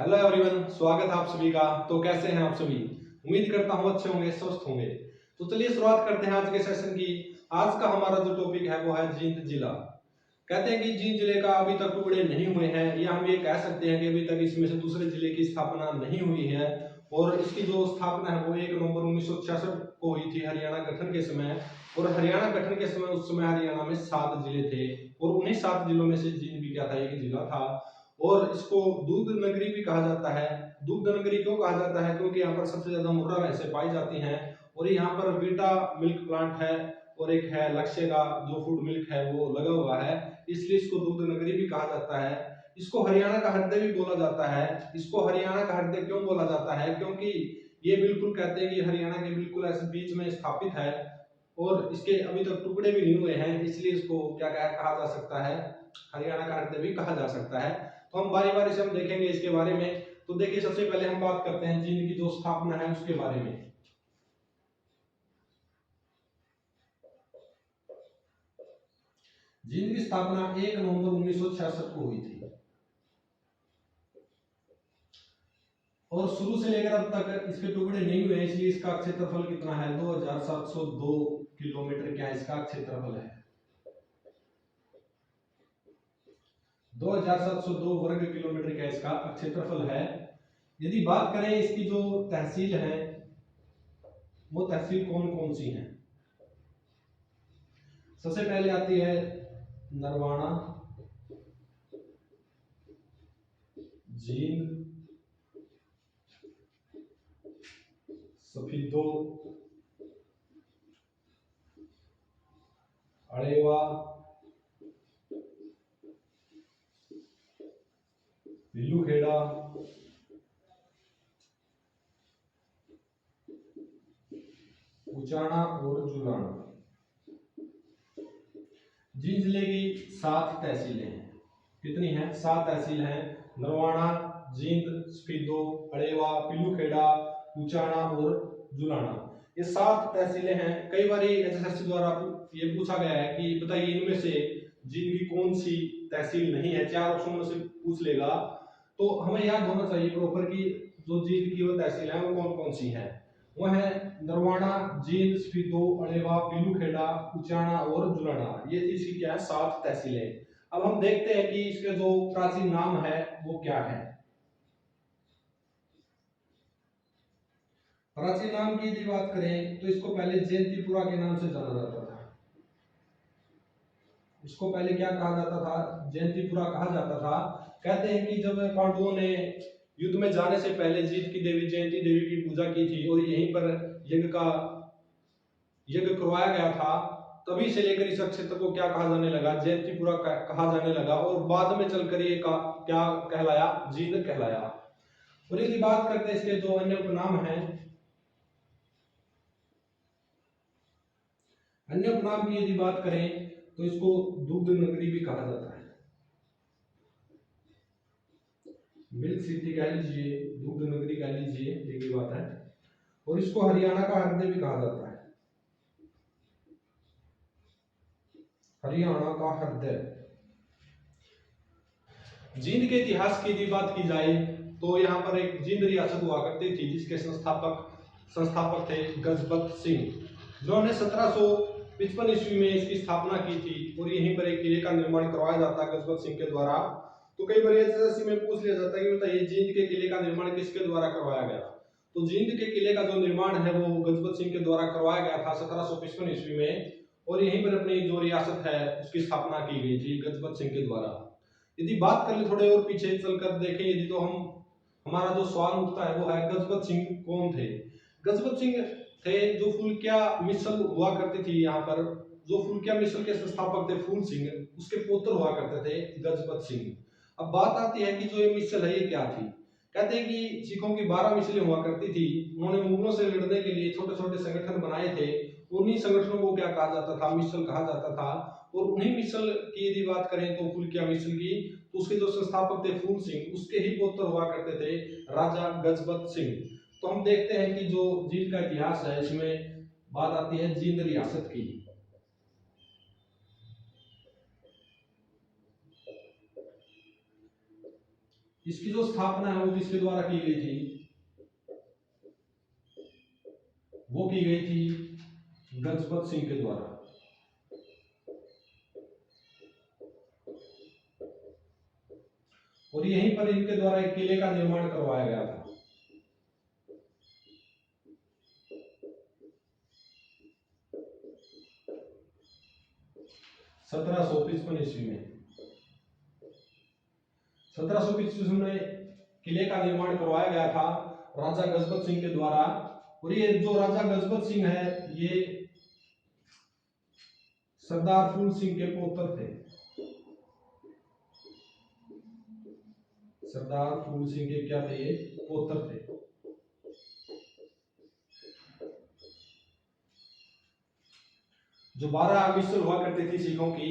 Hello everyone, स्वागत है आप सभी का। तो कैसे हैं आप सभी? उम्मीद करता हूँ अच्छे होंगे, स्वस्थ होंगे। तो चलिए शुरुआत करते हैं आज के सेशन की। आज का हमारा जो टॉपिक है वो है जींद जिला। कहते हैं कि जींद जिले का अभी तक टुकड़े नहीं हुए हैं, या हम ये कह सकते हैं कि अभी तक इसमें से दूसरे जिले की स्थापना नहीं हुई है। और इसकी जो स्थापना है वो 1 नवंबर 1966 को हुई थी, हरियाणा गठन के समय। और हरियाणा गठन के समय उस समय हरियाणा में 7 जिले थे, और उन्हीं 7 जिलों में से जींद भी क्या था, एक जिला था। और इसको दूध नगरी भी कहा जाता है। दूध नगरी क्यों कहा जाता है? क्योंकि यहाँ पर सबसे ज्यादा मुर्रा भैंसें पाई जाती हैं, और यहाँ पर बीटा मिल्क प्लांट है, और एक है लक्ष्य का जो फूड मिल्क है वो लगा हुआ है, इसलिए इसको दूध नगरी भी कहा जाता है। इसको हरियाणा का हृदय भी बोला जाता है। इसको हरियाणा का हृदय क्यों बोला जाता है? क्योंकि ये बिल्कुल कहते हैं कि हरियाणा के बिल्कुल ऐसे बीच में स्थापित है, और इसके अभी तक टुकड़े भी नहीं हुए हैं, इसलिए इसको क्या कहा जा सकता है, हरियाणा का हृदय भी कहा जा सकता है। तो हम बारी बारी से हम देखेंगे इसके बारे में। तो देखिए, सबसे पहले हम बात करते हैं जींद की जो स्थापना है उसके बारे में। जींद की स्थापना 1 नवंबर 1966 को हुई थी, और शुरू से लेकर अब तक इसके टुकड़े नहीं हुए, इसलिए इसका क्षेत्रफल कितना है? 2702 किलोमीटर क्या इसका क्षेत्रफल है? 2702 वर्ग किलोमीटर का इसका क्षेत्रफल है। यदि बात करें इसकी जो तहसील है, वो तहसील कौन कौन सी हैं? सबसे पहले आती है नरवाना, जींद, सफीदो, अड़ेवा, पिल्लूखेड़ा, उचाना और जुलाना। जींद जिले की 7 तहसीलें हैं। कितनी हैं? 7 तहसील हैं। नरवाना, जींद, सफीदो, अड़ेवा, पिल्लूखेड़ा, उचाना और जुलाना। ये 7 तहसीलें हैं। कई बार एसएससी द्वारा ये पूछा गया है कि बताइए इनमें से जींद की कौन सी तहसील नहीं है। 4 ऑप्शन में से पूछ लेगा, तो हमें याद होना चाहिए प्रॉपर कि जो जींद की वो तहसील है वो कौन कौन सी है। वो है नरवाना, जींद, सफीदो, अड़ेवा, पिल्लूखेड़ा, उचाना और जुलाना। ये थी इसकी क्या है, 7 तहसीलें। अब हम देखते हैं कि इसके जो प्राचीन नाम है वो क्या है। प्राचीन नाम की यदि बात करें तो इसको पहले जयंतीपुरा के नाम से जाना जाता था। इसको पहले क्या कहा जाता था? जयंतीपुरा कहा जाता था। कहते हैं कि जब पांडवों ने युद्ध में जाने से पहले जीत की देवी जयंती देवी की पूजा की थी, और यहीं पर यज्ञ करवाया गया था, तभी से लेकर इस क्षेत्र को क्या कहा जाने लगा? जयंतीपुरा कहा जाने लगा, और बाद में चलकर ये क्या कहलाया? जींद कहलाया। और यदि बात करते हैं इसके जो अन्य उपनाम हैं, अन्य उपनाम की यदि बात करें तो इसको दुग्ध नगरी भी कहा जाता है। मिल्क सिटी कह लीजिए, दुग्ध नगरी कह लीजिए, एक ही बात है। और इसको हरियाणा का हृदय भी कहा जाता है। हरियाणा का हृदय। जींद के इतिहास की यदि बात की जाए तो यहाँ पर एक जींद रियासत हुआ करती थी, जिसके संस्थापक थे गजपत सिंह, जिन्होंने 1755 ईस्वी में इसकी स्थापना की थी। और यहीं पर एक किले का निर्माण करवाया जाता है गजपत सिंह के द्वारा। तो कई बार एसएससी में पूछ लिया जाता है कि बताइए जींद के किले का निर्माण किसके द्वारा करवाया गया? तो जींद के किले का जो निर्माण है वो गजपत सिंह के द्वारा करवाया गया था 1755 ईस्वी में। और यहीं पर अपनी जो रियासत है उसकी स्थापना की गई थी गजपत सिंह के द्वारा। यदि बात कर ले थोड़े और पीछे चलकर देखें, यदि तो हमारा जो सवाल उठता है वो है गजपत सिंह कौन थे? गजपत सिंह थे जो फुल्किया मिसल हुआ करती थी यहाँ पर। जो फुल्किया मिसल के संस्थापक थे फूल सिंह, उसके पुत्र हुआ करते थे गजपत सिंह। अब बात आती है कि जो ये मिसल है ये क्या थी। कहते हैं कि सिखों की 12 मिसलें हुआ करती थी। उन्होंने मुगलों से लड़ने के लिए छोटे छोटे संगठन बनाए थे। उन्हीं संगठनों को क्या कहा जाता था? मिसल कहा जाता था। और उन्हीं मिसल की यदि बात करें तो फुल्किया मिसल की, तो उसके जो संस्थापक थे फूल सिंह, उसके ही पुत्र हुआ करते थे राजा गजपत सिंह। तो हम देखते हैं कि जो जींद का इतिहास है इसमें बात आती है जींद रियासत की। इसकी जो स्थापना है वो किसके द्वारा की गई थी? वो की गई थी गजपत सिंह के द्वारा। और यहीं पर इनके द्वारा एक किले का निर्माण करवाया गया था। 1755 ईस्वी में 1755 में किले का निर्माण करवाया गया था राजा गजपत सिंह के द्वारा। और ये जो राजा गजपत सिंह है ये सरदार फूल सिंह के पुत्र थे। सरदार फूल सिंह के क्या थे? ये पुत्र थे। जो 12 मिसल हुआ करती थी सिखों की,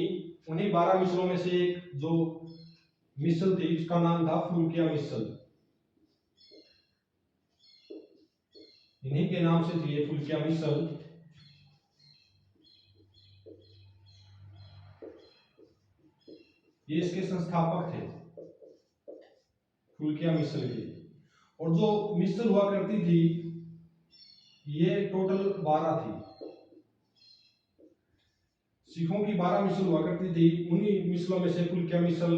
उन्हीं 12 मिसलों में से एक जो मिसल थी उसका नाम था फुल्किया मिसल। इन्हीं के नाम से थी ये फुल्किया मिसल। ये इसके संस्थापक थे फुल्किया मिसल के। और जो मिसल हुआ करती थी ये टोटल 12 थी। सिखों की 12 मिसल हुआ करती थी। उन्हीं मिसलों में से फुल्किया मिसल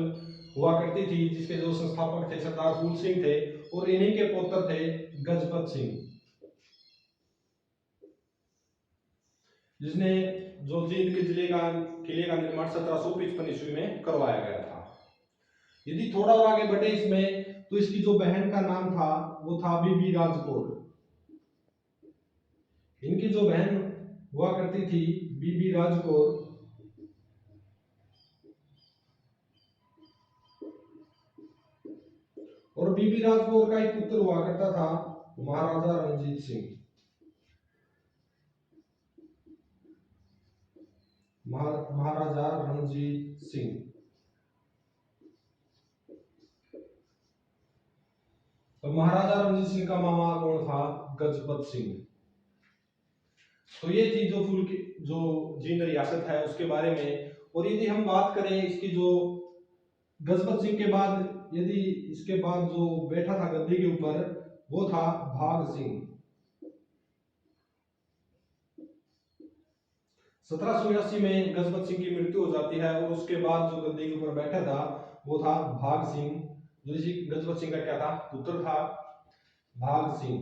हुआ करती थी जिसके जो संस्थापक थे सरदार फूल सिंह थे और इन्हीं के पुत्र थे गजपत सिंह, जिसने जो जींद के किले का निर्माण 1755 ईस्वी में करवाया गया था। यदि थोड़ा और आगे बढ़े इसमें तो इसकी जो बहन का नाम था वो था बीबी राजकौर। इनकी जो बहन हुआ करती थी बीबी राजकौर, और बीबी राजकौर का एक पुत्र हुआ करता था महाराजा रणजीत सिंह। महाराजा रणजीत सिंह। तो महाराजा रणजीत सिंह का मामा कौन था? गजपत सिंह। तो ये थी जो जो जींद रियासत है उसके बारे में। और यदि हम बात करें इसकी जो गजपत सिंह के बाद यदि इसके बाद जो बैठा था गद्दी के ऊपर वो था भाग सिंह। 1789 में गजपत सिंह की मृत्यु हो जाती है और उसके बाद जो गद्दी के ऊपर बैठा था वो था भाग सिंह, जो इसी गजपत सिंह का क्या था? पुत्र था भाग सिंह।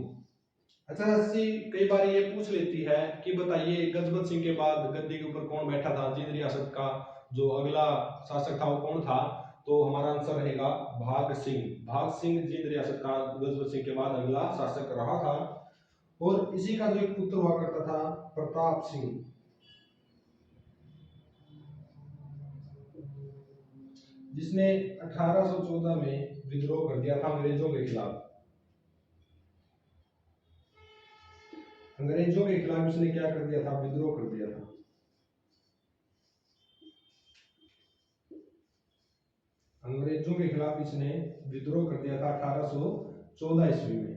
अच्छा अस्सी कई बार ये पूछ लेती है कि बताइए गजपत सिंह के बाद गद्दी के ऊपर कौन बैठा था? जींद रियासत का जो अगला शासक था वो कौन था? तो हमारा आंसर रहेगा भाग सिंह। भाग सिंह जींद रियासत का गजपत सिंह के बाद अगला शासक रहा था। और इसी का जो एक पुत्र हुआ करता था प्रताप सिंह, जिसने 1814 में विद्रोह कर दिया था अंग्रेजों के खिलाफ। अंग्रेजों के खिलाफ इसने क्या कर दिया था? विद्रोह कर दिया था। अंग्रेजों के खिलाफ इसने विद्रोह कर दिया था 1814 ईस्वी में।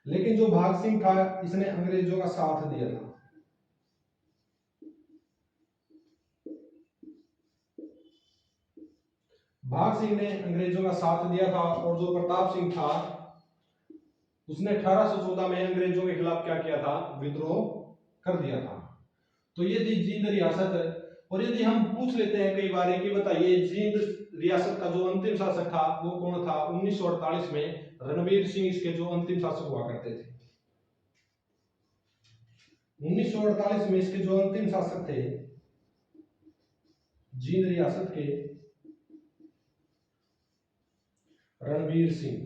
लेकिन जो भाग सिंह था इसने अंग्रेजों का साथ दिया था। भाग सिंह ने अंग्रेजों का साथ दिया था और जो प्रताप सिंह था उसने 1814 में अंग्रेजों के खिलाफ क्या किया था? विद्रोह कर दिया था। तो ये थी जींद रियासत। और यदि हम पूछ लेते हैं कई बार कि बताइए जींद रियासत का जो अंतिम शासक था वो कौन था? 1948 में रणवीर सिंह इसके जो अंतिम शासक हुआ करते थे। 1948 में इसके जो अंतिम शासक थे जींद रियासत के रणवीर सिंह।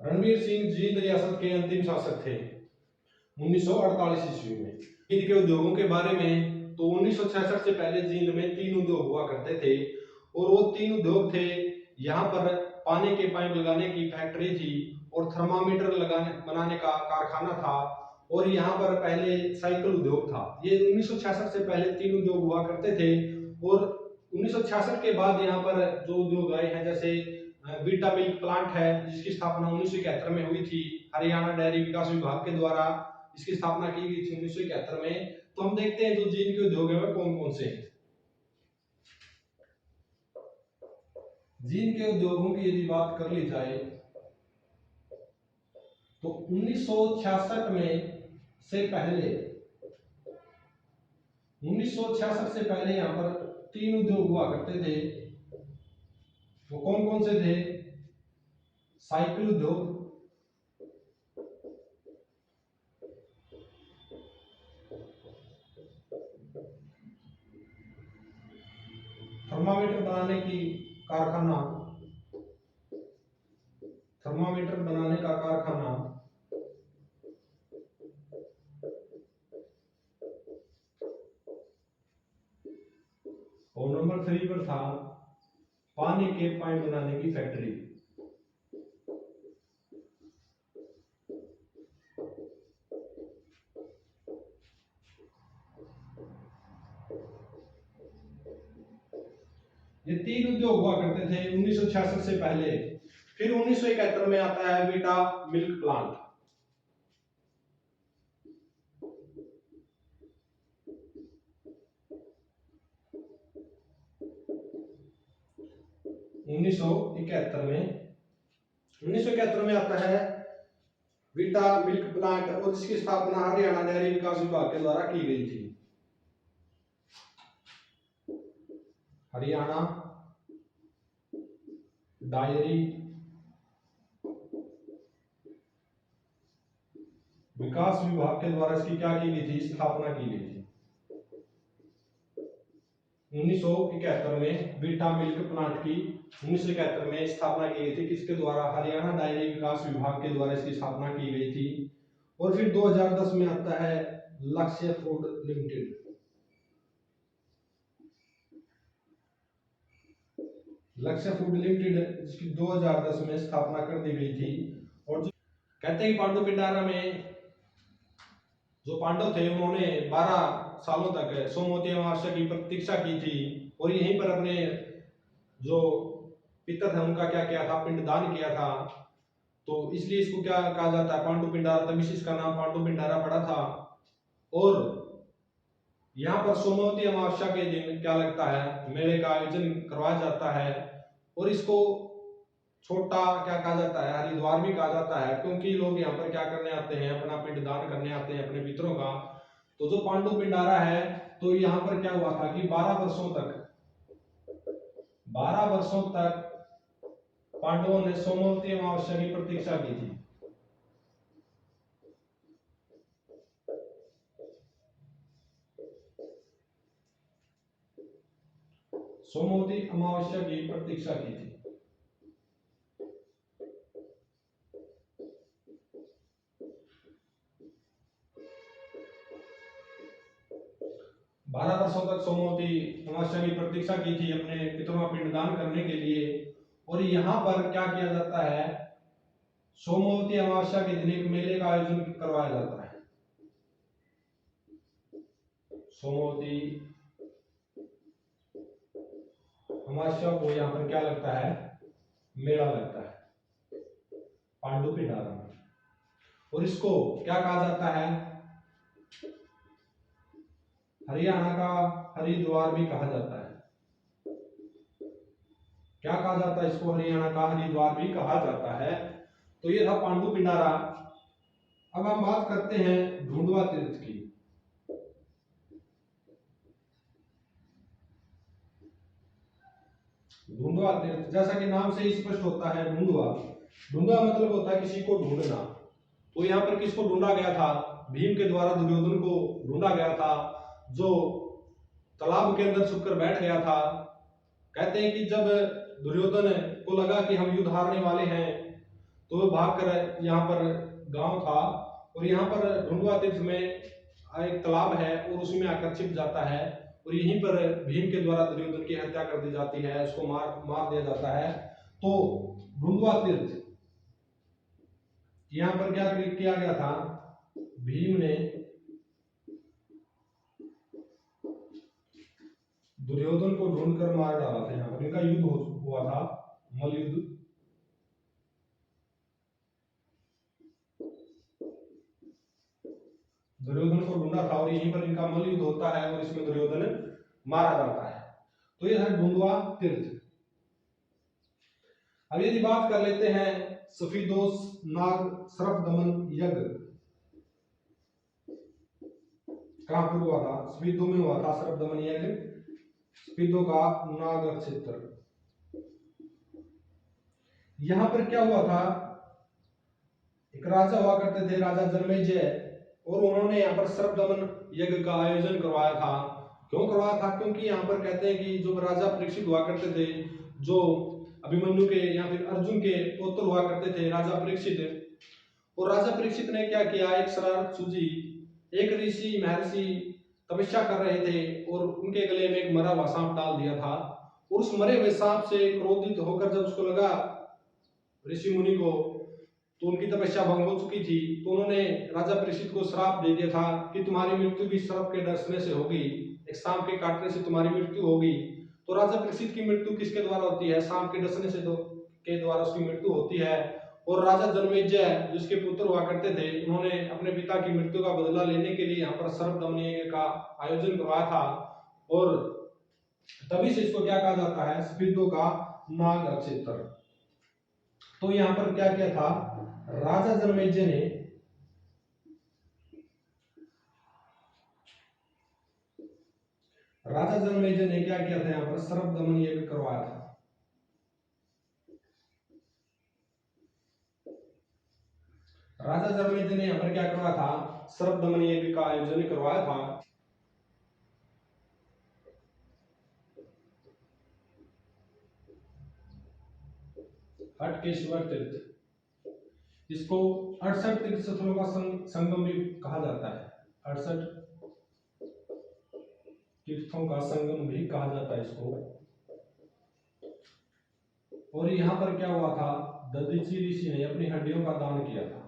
रणवीर सिंह जींद रियासत के अंतिम शासक थे 1948 ईस्वी में। जींद के उद्योगों के बारे में तो 1966 से पहले जींद में 3 उद्योग हुआ करते थे और वो 3 उद्योग थे। यहाँ पर पानी के पाइप लगाने की फैक्ट्री थी और थर्मामीटर बनाने का कारखाना था और यहाँ पर पहले साइकिल उद्योग था। ये 1966 से पहले 3 उद्योग हुआ करते थे। और 1966 के बाद यहाँ पर जो उद्योग आए हैं जैसे बीटा मिल्क प्लांट है जिसकी स्थापना 1971 में हुई थी हरियाणा डेयरी विकास विभाग के द्वारा। इसकी स्थापना की गई थी 1971 में। तो हम देखते हैं जो जींद के उद्योग है कौन कौन से हैं। जींद के उद्योगों की यदि बात कर ली जाए तो 1966 में से पहले 1966 से पहले यहाँ पर 3 उद्योग हुआ करते थे। वो कौन कौन से थे? साइकिल उद्योग, थर्मामीटर बनाने की कारखाना, थर्मामीटर बनाने का कारखाना, और नंबर 3 पर था पानी के पाइप बनाने की फैक्ट्री। ये 3 उद्योग हुआ करते थे 1966 से पहले। फिर 1971 में आता है वीटा मिल्क प्लांट। उन्नीस सौ इकहत्तर में आता है वीटा मिल्क प्लांट और इसकी स्थापना हरियाणा डेयरी विकास विभाग के द्वारा की गई थी। हरियाणा डायरी विकास विभाग के द्वारा इसकी क्या की गई थी? स्थापना की गई थी 1971 में। वीटा मिल्क प्लांट की 1971 में स्थापना की गई थी। किसके द्वारा? हरियाणा डायरी विकास विभाग के द्वारा इसकी स्थापना की गई थी। और फिर 2010 में आता है लक्ष्य फूड लिमिटेड। लक्ष्य फूड लिमिटेड जिसकी 2010 में स्थापना कर दी गई थी। और जो कहते हैं पांडु पिंडारा में जो पांडव थे उन्होंने 12 सालों तक सोमवती अमावस्या की प्रतीक्षा की थी और यहीं पर अपने जो पितर थे उनका क्या किया था? पिंडदान किया था। तो इसलिए इसको क्या कहा जाता है? पांडु पिंडारा। तभी इसका नाम पांडु पिंडारा पड़ा था। और यहाँ पर सोमवती अमावस्या के दिन क्या लगता है? मेले का आयोजन करवाया जाता है और इसको छोटा क्या कहा जाता है? हरिद्वार भी कहा जाता है, क्योंकि लोग यहाँ पर क्या करने आते हैं? अपना पिंडदान करने आते हैं अपने पितरों का। तो जो पांडु पिंडारा है, तो यहाँ पर क्या हुआ था कि 12 वर्षों तक पांडवों ने सोमवती अमावस्या की प्रतीक्षा की थी। सोमवती अमावस्या की प्रतीक्षा की थी। 12 वर्षों तक सोमवती अमावस्या की प्रतीक्षा की थी अपने पितरों का पिंडदान करने के लिए। और यहाँ पर क्या किया जाता है? सोमवती अमावस्या के दिन एक मेले का आयोजन करवाया जाता है। सोमवती अमावस्या को यहाँ पर क्या लगता है? मेला लगता है पांडु पिंडारा में। और इसको क्या कहा जाता है? हरियाणा का हरिद्वार भी कहा जाता है। क्या कहा जाता है इसको? हरियाणा का हरिद्वार भी कहा जाता है। तो ये था पांडु पिंडारा। अब हम बात करते हैं ढूंढवा तीर्थ की। ढूंढवा तीर्थ, जैसा कि नाम से ही स्पष्ट होता है, ढूंढवा। ढूंढवा मतलब होता है किसी को ढूंढना। तो यहाँ पर किसको ढूंढा गया था? भीम के द्वारा दुर्योधन को ढूंढा गया था, जो तालाब के अंदर छुपकर बैठ गया था। कहते हैं कि जब दुर्योधन को लगा कि हम युद्ध हारने वाले हैं, तो वह भागकर यहाँ पर गांव था और यहाँ पर ढूंढवा तीर्थ में एक तालाब है और उसमें आकर छिप जाता है। और यहीं पर भीम के द्वारा दुर्योधन की हत्या कर दी जाती है, उसको मार दिया जाता है। तो ढूंढवा तीर्थ यहाँ पर क्या किया गया था? भीम ने दुर्योधन को ढूंढकर मार डाला था। यहाँ पर इनका युद्ध हुआ था, मल युद्ध। दुर्योधन को ढूंढा था और यहीं पर इनका मल युद्ध होता है और इसमें दुर्योधन मारा जाता है। तो यह है ढूंढवा तीर्थ। अब यदि बात कर लेते हैं सफीदोस नाग सरफ दमन यज्ञ कहां पर हुआ था, सफीदों में हुआ था सरफ दमन यज्ञ, सफीदों का नाग क्षेत्र। यहां पर क्या हुआ था, एक राजा हुआ करते थे राजा जन्मेजय, और उन्होंने यहाँ पर सर्प दमन यज्ञ का आयोजन करवाया था। क्यों करवाया था, क्योंकि यहाँ पर कहते हैं कि जो राजा परीक्षित हुआ करते थे, जो अभिमन्यु के या फिर अर्जुन के पुत्र हुआ करते थे राजा परीक्षित, और राजा परीक्षित ने क्या किया, एक शरारत सूझी, एक ऋषि महर्षि तपस्या कर रहे थे और उनके गले में एक मरा हुआ सांप डाल दिया था, और उस मरे हुए सांप से क्रोधित होकर जब उसको लगा ऋषि मुनि को, तो उनकी तपस्या भंग हो चुकी थी, तो उन्होंने राजा परीक्षित को श्राप दे दिया था कि तुम्हारी मृत्यु भी सर्प के डसने से होगी, एक सांप के काटने से तुम्हारी मृत्यु होगी। तो राजा परीक्षित की मृत्यु किसके द्वारा होती है, सांप के डसने से के द्वारा उसकी मृत्यु होती है। और राजा जन्मेजय जिसके पुत्र हुआ करते थे, उन्होंने अपने पिता की मृत्यु का बदला लेने के लिए यहाँ पर सर्प दमन यज्ञ का आयोजन करवाया था, और तभी से इसको क्या कहा जाता है, सफीदों का नाग क्षेत्र। तो यहाँ पर क्या किया था, राजा जन्मेजय ने क्या किया था, यहाँ पर सर्प दमन यज्ञ करवाया था। राजा जन्मेजय ने यहाँ पर क्या करवाया था, सर्प दमन यज्ञ का आयोजन करवाया था। हटकेश्वर तीर्थ, इसको 68 तीर्थ स्थलों का संगम भी कहा जाता है, 68 तीर्थों का संगम भी कहा जाता है इसको। और यहाँ पर क्या हुआ था, दधीचि ऋषि ने अपनी हड्डियों का दान किया था।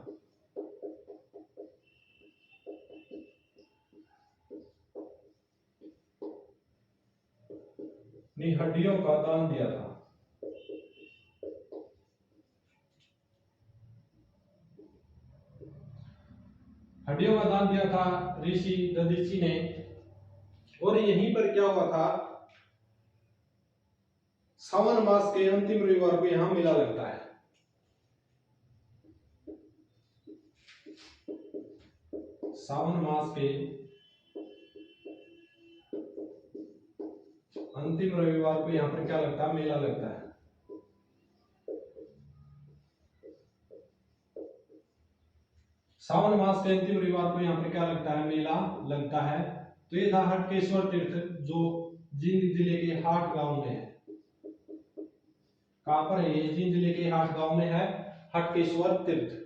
अपनी हड्डियों का दान दिया था। हड्डियों का दान दिया था ऋषि दधीचि ने। और यहीं पर क्या हुआ था, सावन मास के अंतिम रविवार को यहां मेला लगता है। सावन मास के अंतिम रविवार को यहाँ पर क्या लगता है, मेला लगता है। सावन मास के अंतिम रविवार को यहाँ पर क्या लगता है, मेला लगता है। तो ये था हटकेश्वर तीर्थ, जो जींद जिले के हाट गांव में है। कहां पर है ये, जींद जिले के हाट गांव में है हटकेश्वर तीर्थ।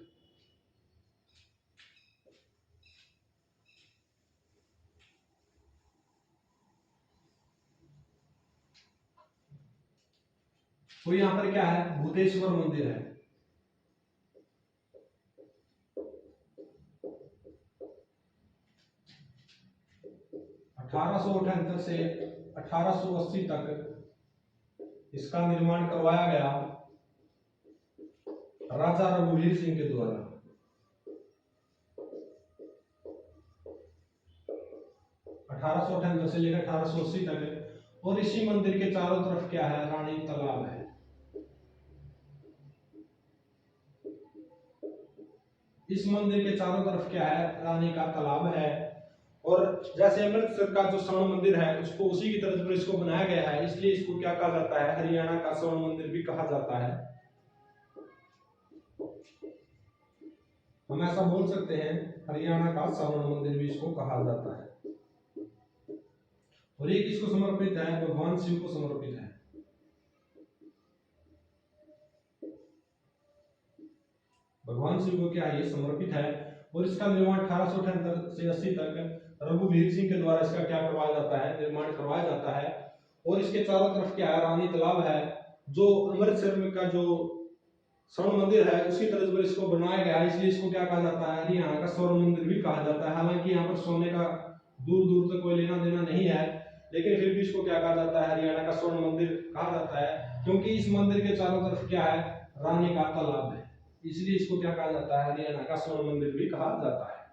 तो यहाँ पर क्या है, भूतेश्वर मंदिर है। अठारह से 1880 तक इसका निर्माण करवाया गया राजा रघुवीर सिंह के द्वारा। 1878 से लेकर 1880 तक। और इसी मंदिर के चारों तरफ क्या है, रानी तालाब है। इस मंदिर के चारों तरफ क्या है, रानी का तालाब है। और जैसे अमृतसर का जो स्वर्ण मंदिर है, उसको उसी की तर्ज पर इसको बनाया गया है, इसलिए इसको क्या कहा जाता है, हरियाणा का स्वर्ण मंदिर भी कहा जाता है। हम ऐसा बोल सकते हैं, हरियाणा का स्वर्ण मंदिर भी इसको कहा जाता है। और ये किसको समर्पित है, भगवान शिव को समर्पित है। भगवान शिव को क्या है, ये समर्पित है। और इसका निर्माण 1878 से 80 तक रघुवीर सिंह के द्वारा इसका क्या करवाया जाता है, निर्माण करवाया जाता है। और इसके चारों तरफ क्या है, रानी तालाब है। जो अमृतसर में का जो स्वर्ण मंदिर है, उसी तरह पर इसको बनाया गया है, इसलिए इसको क्या कहा जाता है, हरियाणा का स्वर्ण मंदिर भी कहा जाता है। हालांकि यहाँ पर सोने का दूर दूर तक कोई लेना देना नहीं है, लेकिन फिर भी इसको क्या कहा जाता है, हरियाणा का स्वर्ण मंदिर कहा जाता है, क्योंकि इस मंदिर के चारों तरफ क्या है, रानी का तालाब है, इसलिए इसको क्या कहा जाता है, हरियाणा का स्वर्ण मंदिर भी कहा जाता है।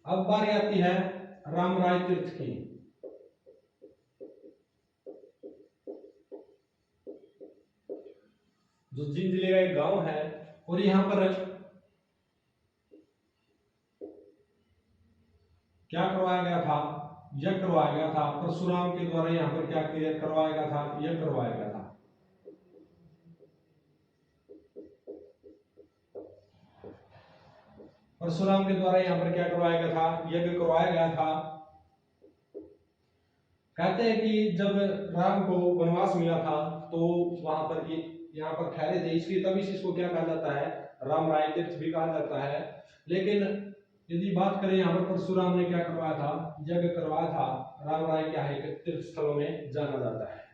अब बारी आती है रामराय तीर्थ की। जो जींद जिले का एक गांव है। और यहाँ पर क्या करवाया गया था, यज्ञ करवाया गया था परशुराम के द्वारा। यहाँ पर क्या करवाया गया था, यज्ञ करवाया गया था। परशुराम के द्वारा यहाँ पर क्या करवाया गया था, यज्ञ करवाया गया था। कहते हैं कि जब राम को वनवास मिला था तो वहां पर ये यहाँ पर ठहरे थे, इसलिए तभी इसको क्या कहा जाता है, राम राय तीर्थ भी कहा जाता है। लेकिन यदि बात करें यहाँ पर परशुराम ने क्या करवाया था, यज्ञ करवाया था, राम राय क्या है तीर्थ स्थलों में जाना जाता है।